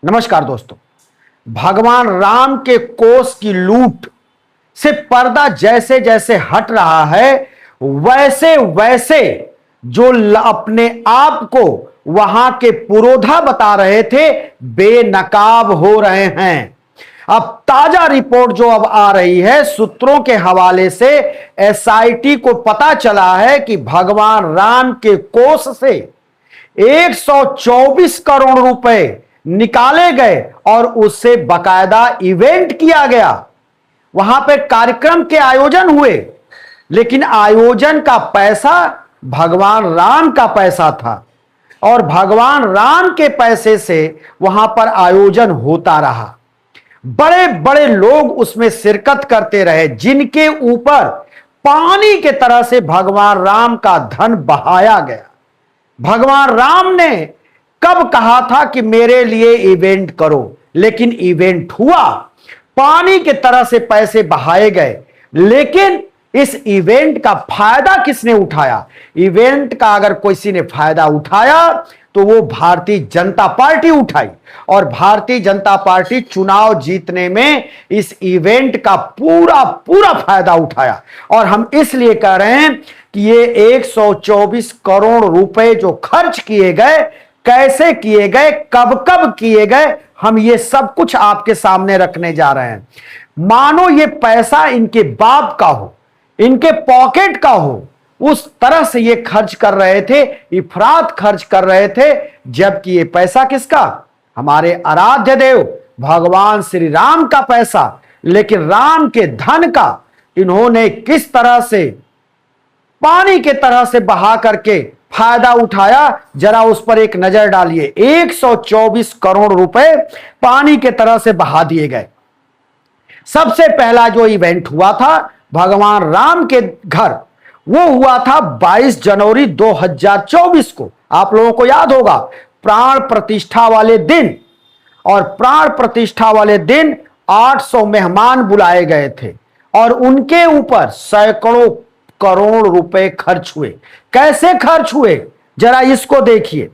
नमस्कार दोस्तों। भगवान राम के कोष की लूट से पर्दा जैसे जैसे हट रहा है, वैसे वैसे जो अपने आप को वहां के पुरोधा बता रहे थे, बेनकाब हो रहे हैं। अब ताजा रिपोर्ट जो अब आ रही है सूत्रों के हवाले से, एसआईटी को पता चला है कि भगवान राम के कोष से 124 करोड़ रुपए निकाले गए और उससे बकायदा इवेंट किया गया। वहां पे कार्यक्रम के आयोजन हुए, लेकिन आयोजन का पैसा भगवान राम का पैसा था और भगवान राम के पैसे से वहां पर आयोजन होता रहा। बड़े बड़े लोग उसमें शिरकत करते रहे, जिनके ऊपर पानी के तरह से भगवान राम का धन बहाया गया। भगवान राम ने कब कहा था कि मेरे लिए इवेंट करो, लेकिन इवेंट हुआ, पानी के तरह से पैसे बहाए गए। लेकिन इस इवेंट का फायदा किसने उठाया? इवेंट का अगर किसी ने फायदा उठाया तो वो भारतीय जनता पार्टी उठाई, और भारतीय जनता पार्टी चुनाव जीतने में इस इवेंट का पूरा पूरा फायदा उठाया। और हम इसलिए कह रहे हैं कि ये 124 करोड़ रुपए जो खर्च किए गए, कैसे किए गए, कब कब किए गए, हम ये सब कुछ आपके सामने रखने जा रहे हैं। मानो ये पैसा इनके बाप का हो, इनके पॉकेट का हो, उस तरह से ये खर्च कर रहे थे, इफरात खर्च कर रहे थे। जबकि ये पैसा किसका? हमारे आराध्य देव भगवान श्री राम का पैसा। लेकिन राम के धन का इन्होंने किस तरह से पानी के तरह से बहा करके फायदा उठाया, जरा उस पर एक नजर डालिए। 124 करोड़ रुपए पानी के तरह से बहा दिए गए। सबसे पहला जो इवेंट हुआ था भगवान राम के घर, वो हुआ था 22 जनवरी 2024 को। आप लोगों को याद होगा, प्राण प्रतिष्ठा वाले दिन। और प्राण प्रतिष्ठा वाले दिन 800 मेहमान बुलाए गए थे और उनके ऊपर सैकड़ों करोड़ रुपए खर्च हुए। कैसे खर्च हुए, जरा इसको देखिए।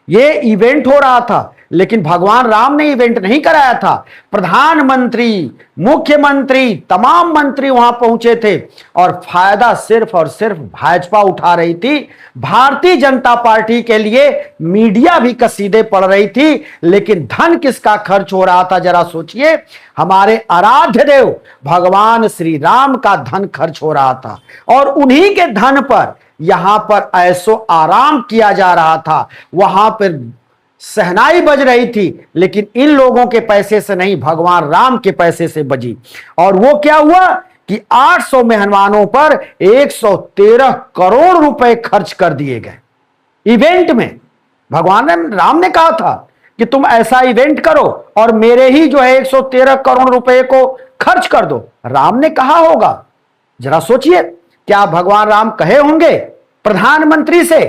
ये इवेंट हो रहा था, लेकिन भगवान राम ने इवेंट नहीं कराया था। प्रधानमंत्री, मुख्यमंत्री, तमाम मंत्री वहां पहुंचे थे और फायदा सिर्फ और सिर्फ भाजपा उठा रही थी। भारतीय जनता पार्टी के लिए मीडिया भी कसीदे पड़ रही थी, लेकिन धन किसका खर्च हो रहा था, जरा सोचिए। हमारे आराध्य देव भगवान श्री राम का धन खर्च हो रहा था और उन्हीं के धन पर यहां पर ऐसो आराम किया जा रहा था। वहां पर सहनाई बज रही थी, लेकिन इन लोगों के पैसे से नहीं, भगवान राम के पैसे से बजी। और वो क्या हुआ कि 800 मेहमानों पर 113 करोड़ रुपए खर्च कर दिए गए इवेंट में। भगवान राम ने कहा था कि तुम ऐसा इवेंट करो और मेरे ही जो है 113 करोड़ रुपए को खर्च कर दो। राम ने कहा होगा, जरा सोचिए, क्या भगवान राम कहे होंगे प्रधानमंत्री से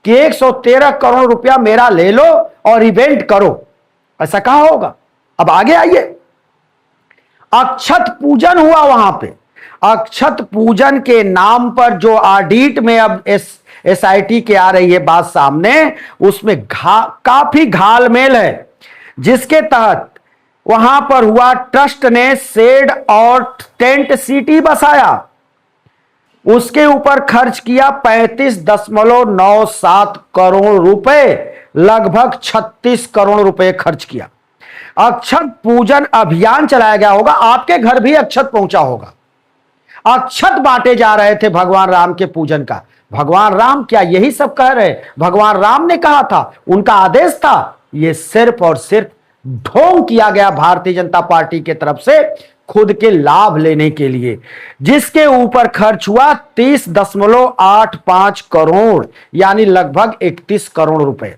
कि 113 करोड़ रुपया मेरा ले लो और इवेंट करो? ऐसा कहा होगा। अब आगे आइए। अक्षत पूजन हुआ वहां पे। अक्षत पूजन के नाम पर जो ऑडिट में अब एसआईटी के आ रही है बात सामने, उसमें काफी घालमेल है, जिसके तहत वहां पर हुआ ट्रस्ट ने शेड और टेंट सिटी बसाया, उसके ऊपर खर्च किया 35.97 करोड़ रुपए, लगभग 36 करोड़ रुपए खर्च किया। अक्षत पूजन अभियान चलाया गया होगा, आपके घर भी अक्षत पहुंचा होगा। अक्षत बांटे जा रहे थे भगवान राम के पूजन का। भगवान राम क्या यही सब कह रहे? भगवान राम ने कहा था, उनका आदेश था। यह सिर्फ और सिर्फ ढोंग किया गया भारतीय जनता पार्टी की तरफ से खुद के लाभ लेने के लिए, जिसके ऊपर खर्च हुआ 30.85 करोड़, यानी लगभग 31 करोड़ रुपए।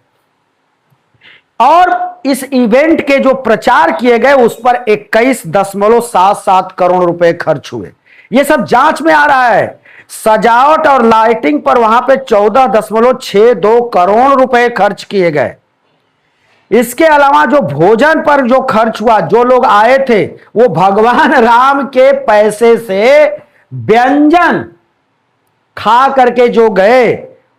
और इस इवेंट के जो प्रचार किए गए उस पर 21.77 करोड़ रुपए खर्च हुए। यह सब जांच में आ रहा है। सजावट और लाइटिंग पर वहां पे 14.62 करोड़ रुपए खर्च किए गए। इसके अलावा जो भोजन पर जो खर्च हुआ, जो लोग आए थे वो भगवान राम के पैसे से व्यंजन खा करके जो गए,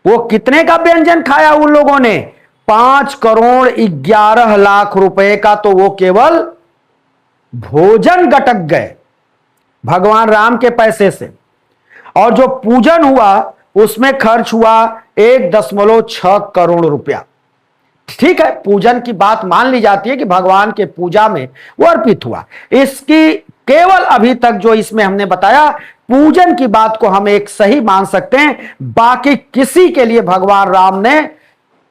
वो कितने का व्यंजन खाया उन लोगों ने? 5,11,00,000 रुपए का तो वो केवल भोजन गटक गए भगवान राम के पैसे से। और जो पूजन हुआ उसमें खर्च हुआ 1.6 करोड़ रुपया। ठीक है, पूजन की बात मान ली जाती है कि भगवान के पूजा में वो अर्पित हुआ। इसकी केवल अभी तक जो इसमें हमने बताया पूजन की बात को हम एक सही मान सकते हैं, बाकी किसी के लिए भगवान राम ने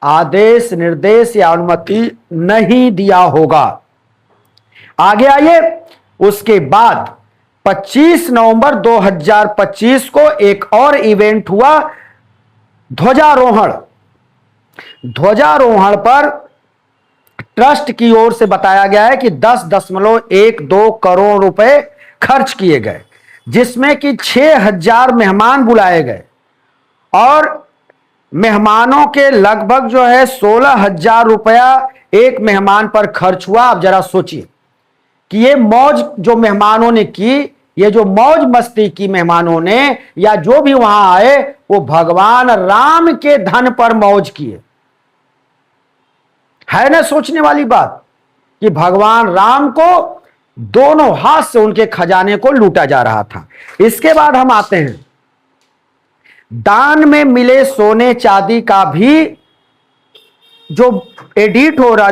आदेश निर्देश या अनुमति नहीं दिया होगा। आगे आइए, उसके बाद 25 नवंबर 2025 को एक और इवेंट हुआ, ध्वजारोहण। ध्वजारोहण पर ट्रस्ट की ओर से बताया गया है कि 10.12 करोड़ रुपए खर्च किए गए, जिसमें कि 6,000 मेहमान बुलाए गए और मेहमानों के लगभग जो है 16,000 रुपया एक मेहमान पर खर्च हुआ। अब जरा सोचिए कि ये मौज जो मेहमानों ने की, ये जो मौज मस्ती की मेहमानों ने या जो भी वहां आए, वो भगवान राम के धन पर मौज किए। है ना सोचने वाली बात कि भगवान राम को दोनों हाथ से उनके खजाने को लूटा जा रहा था। इसके बाद हम आते हैं, दान में मिले सोने चांदी का भी जो ऑडिट हो रहा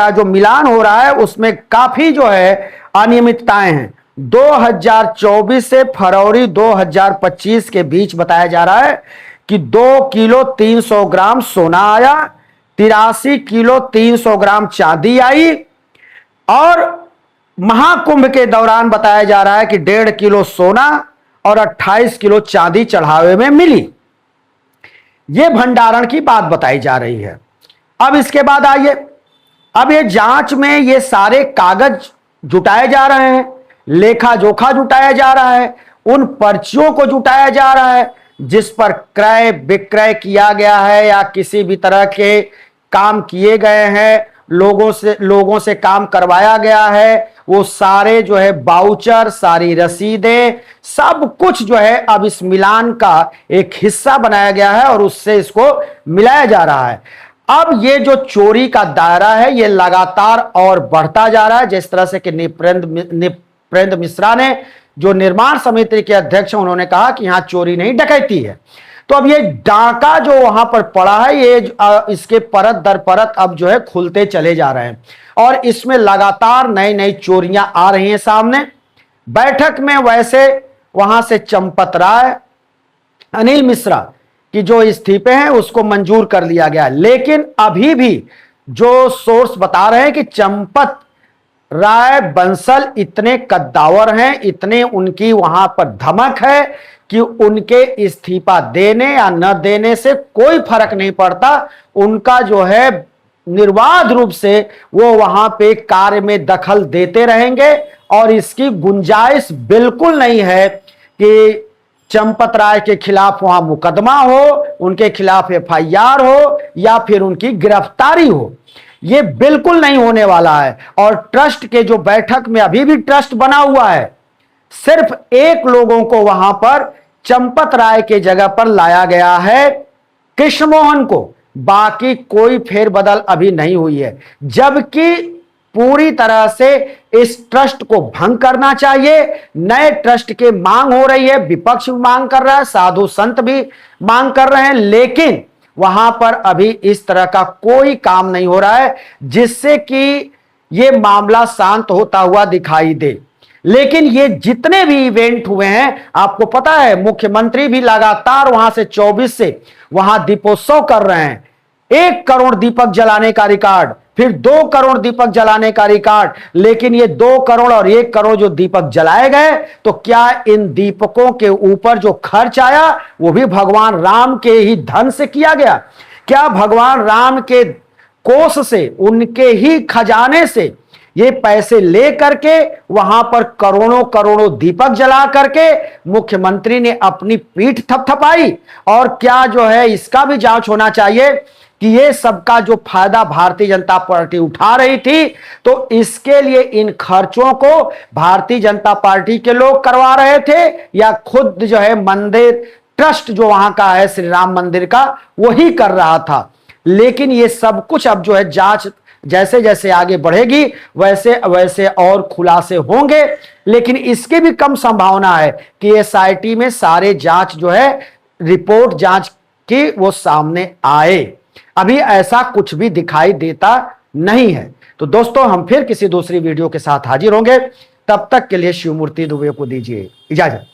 है, जो मिलान हो रहा है, उसमें काफी जो है अनियमितताएं हैं। 2024 से फरवरी 2025 के बीच बताया जा रहा है कि 2 किलो 300 ग्राम सोना आया, 83 किलो 300 ग्राम चांदी आई और महाकुंभ के दौरान बताया जा रहा है कि 1.5 किलो सोना और 28 किलो चांदी चढ़ावे में मिली। यह भंडारण की बात बताई जा रही है। अब इसके बाद आइए, अब ये जांच में ये सारे कागज जुटाए जा रहे हैं, लेखा जोखा जुटाया जा रहा है, उन पर्चियों को जुटाया जा रहा है जिस पर क्रय विक्रय किया गया है या किसी भी तरह के काम किए गए हैं, लोगों से काम करवाया गया है, वो सारे जो है बाउचर, सारी रसीदें, सब कुछ जो है अब इस मिलान का एक हिस्सा बनाया गया है और उससे इसको मिलाया जा रहा है। अब ये जो चोरी का दायरा है ये लगातार और बढ़ता जा रहा है। जिस तरह से कि नृपेंद्र मिश्रा ने, जो निर्माण समिति के अध्यक्ष हैं, उन्होंने कहा कि यहां चोरी नहीं डकैती है। तो अब ये डाका जो वहां पर पड़ा है, ये इसके परत दर परत अब जो है खुलते चले जा रहे हैं और इसमें लगातार नई नई चोरियां आ रही हैं सामने। बैठक में वैसे वहां से चंपत राय, अनिल मिश्रा कि जो इस्तीफे हैं उसको मंजूर कर लिया गया, लेकिन अभी भी जो सोर्स बता रहे हैं कि चंपत राय बंसल इतने कद्दावर हैं, इतने उनकी वहां पर धमक है कि उनके इस्तीफा देने या न देने से कोई फर्क नहीं पड़ता। उनका जो है निर्बाध रूप से वो वहां पे कार्य में दखल देते रहेंगे और इसकी गुंजाइश बिल्कुल नहीं है कि चंपत राय के खिलाफ वहां मुकदमा हो, उनके खिलाफ एफआईआर हो या फिर उनकी गिरफ्तारी हो। यह बिल्कुल नहीं होने वाला है। और ट्रस्ट के जो बैठक में अभी भी ट्रस्ट बना हुआ है, सिर्फ एक लोगों को वहां पर चंपत राय के जगह पर लाया गया है, कृष्ण मोहन को, बाकी कोई फेरबदल अभी नहीं हुई है। जबकि पूरी तरह से इस ट्रस्ट को भंग करना चाहिए, नए ट्रस्ट की मांग हो रही है, विपक्ष भी मांग कर रहा है, साधु संत भी मांग कर रहे हैं, लेकिन वहां पर अभी इस तरह का कोई काम नहीं हो रहा है जिससे कि यह मामला शांत होता हुआ दिखाई दे। लेकिन ये जितने भी इवेंट हुए हैं, आपको पता है मुख्यमंत्री भी लगातार वहां से 24 से वहां दीपोत्सव कर रहे हैं। 1 करोड़ दीपक जलाने का रिकॉर्ड, फिर 2 करोड़ दीपक जलाने का रिकॉर्ड, लेकिन ये 2 करोड़ और 1 करोड़ जो दीपक जलाए गए, तो क्या इन दीपकों के ऊपर जो खर्च आया वो भी भगवान राम के ही धन से किया गया? क्या भगवान राम के कोष से, उनके ही खजाने से ये पैसे ले करके वहां पर करोड़ों करोड़ों दीपक जला करके मुख्यमंत्री ने अपनी पीठ थपथपाई? और क्या जो है इसका भी जांच होना चाहिए कि ये सबका जो फायदा भारतीय जनता पार्टी उठा रही थी, तो इसके लिए इन खर्चों को भारतीय जनता पार्टी के लोग करवा रहे थे या खुद जो है मंदिर ट्रस्ट जो वहां का है श्री राम मंदिर का, वही कर रहा था? लेकिन ये सब कुछ अब जो है जांच जैसे जैसे आगे बढ़ेगी वैसे वैसे और खुलासे होंगे, लेकिन इसकी भी कम संभावना है कि एसआईटी में सारे जांच जो है रिपोर्ट जांच की वो सामने आए। अभी ऐसा कुछ भी दिखाई देता नहीं है। तो दोस्तों हम फिर किसी दूसरी वीडियो के साथ हाजिर होंगे, तब तक के लिए शिवमूर्ति दुबे को दीजिए इजाजत।